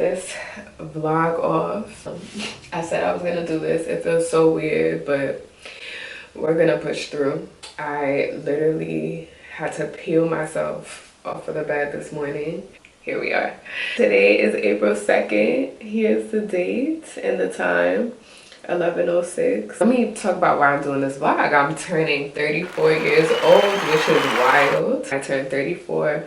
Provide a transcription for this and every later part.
this vlog off. I said I was gonna do this. It feels so weird, but we're gonna push through. I literally had to peel myself off of the bed this morning. Here we are. Today is April 2nd. Here's the date and the time, 11:06. Let me talk about why I'm doing this vlog. I'm turning 34 years old, which is wild. I turned 34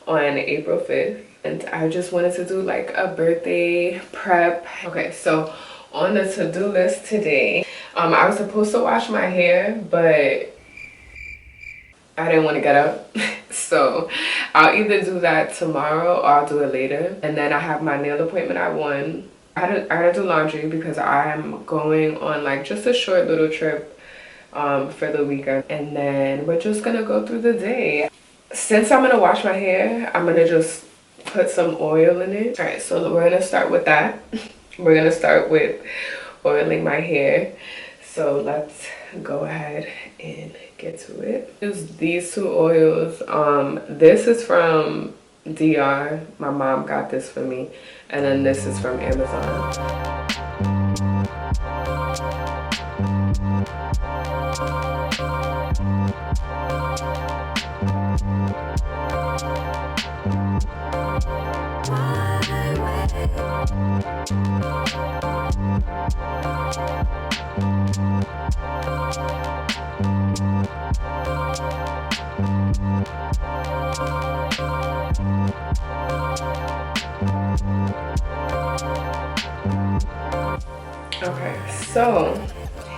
on April 5th. And I just wanted to do like a birthday prep. Okay, so on the to-do list today, I was supposed to wash my hair, but I didn't want to get up. So I'll either do that tomorrow or I'll do it later. And then I have my nail appointment at 1. I gotta do laundry because I'm going on like just a short little trip for the weekend. And then we're just gonna go through the day. Since I'm gonna wash my hair, I'm gonna just put some oil in it. All right, so we're gonna start with that. We're gonna start with oiling my hair. So let's go ahead and get to it. Use these 2 oils. This is from DR. My mom got this for me. And then this is from Amazon. Okay, so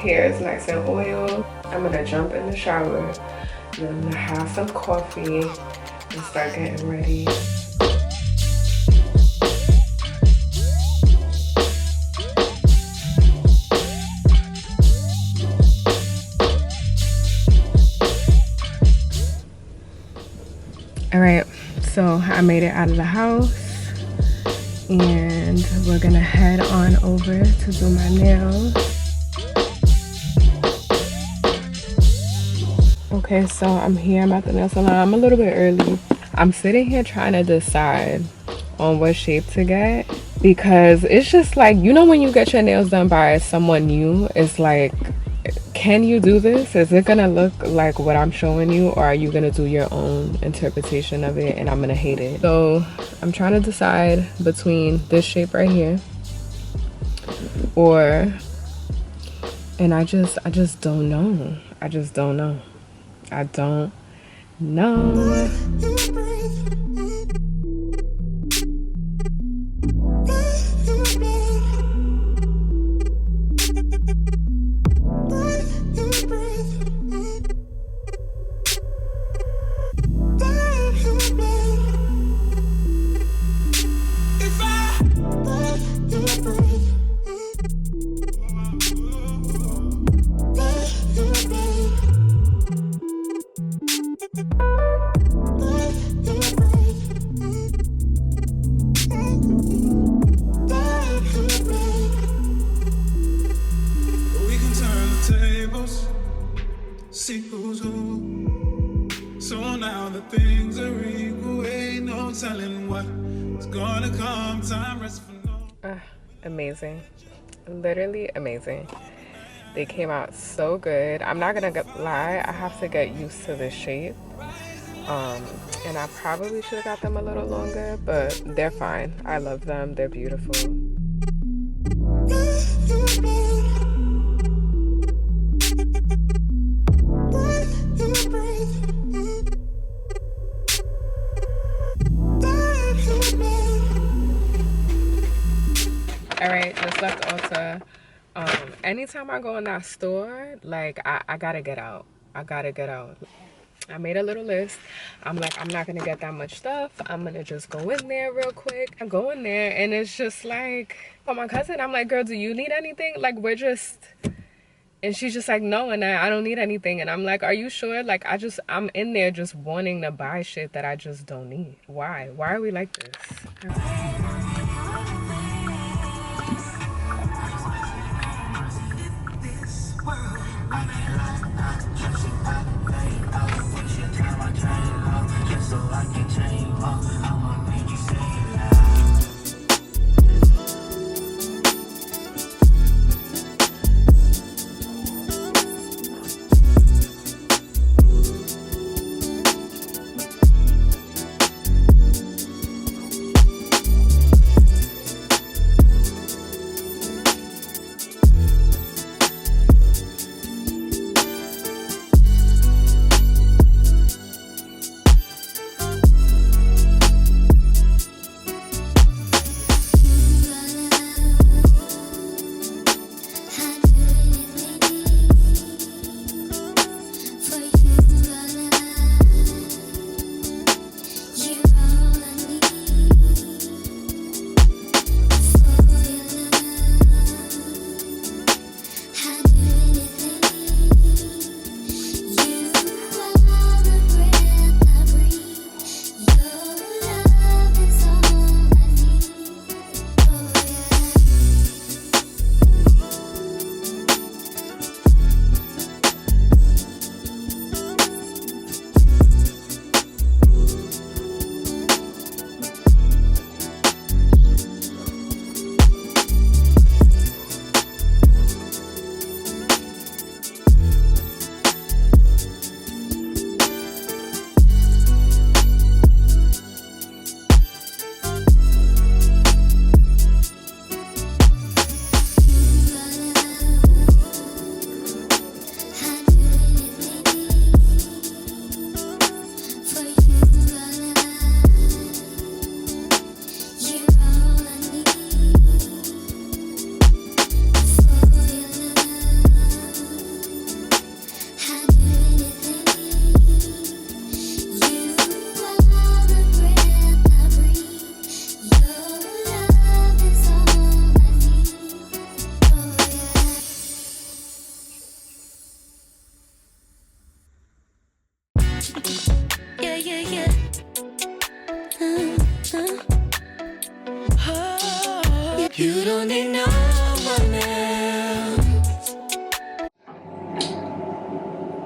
hair is nice and oiled. I'm gonna jump in the shower, then I'm gonna have some coffee and start getting ready. All right, so I made it out of the house and we're gonna head on over to do my nails. Okay, so I'm here, I'm at the nail salon. I'm a little bit early. I'm sitting here trying to decide on what shape to get because it's just like, you know, when you get your nails done by someone new, it's like, can you do this? Is it gonna look like what I'm showing you, or are you gonna do your own interpretation of it and I'm gonna hate it? So I'm trying to decide between this shape right here or, and I just don't know. I just don't know. I don't know. See who's who. So now the things are equal, ain't no telling what's gonna come. Time rest for no. Amazing, literally amazing. They came out so good. I'm not gonna lie, I have to get used to this shape. And I probably should have got them a little longer, but they're fine. I love them, they're beautiful. All right, just left Ulta. Anytime I go in that store, like I gotta get out. I gotta get out. I made a little list. I'm like, I'm not gonna get that much stuff. I'm gonna just go in there real quick. I go in there and it's just like, oh, my cousin, I'm like, girl, do you need anything? Like, we're just, and she's just like, no, and I don't need anything. And I'm like, are you sure? Like, I'm in there just wanting to buy shit that I just don't need. Why are we like this?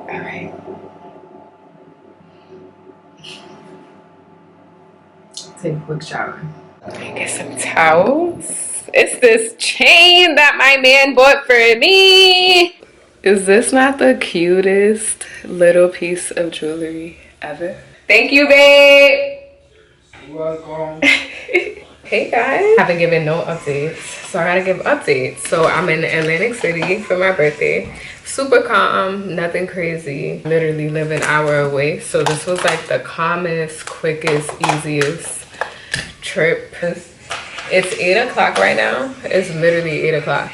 All right. Take a quick shower. Get some towels. It's this chain that my man bought for me. Is this not the cutest little piece of jewelry ever? Thank you, babe. You're welcome. Hey guys, haven't given no updates, so I gotta give updates. So I'm in Atlantic City for my birthday. Super calm, nothing crazy. Literally live an hour away, so this was like the calmest, quickest, easiest trip. It's 8 o'clock right now. It's literally 8 o'clock.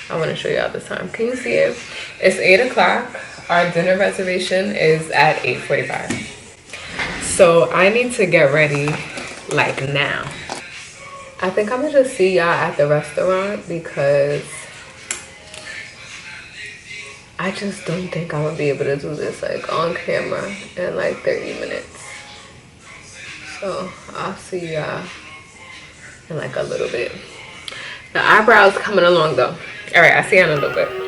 I want to show y'all this time. Can you see it? It's 8 o'clock. Our dinner reservation is at 8:45. So I need to get ready like now. I think I'm gonna just see y'all at the restaurant because I just don't think I'm gonna be able to do this like on camera in like 30 minutes. So I'll see y'all in like a little bit. The eyebrows coming along though. All right, I'll see you in a little bit.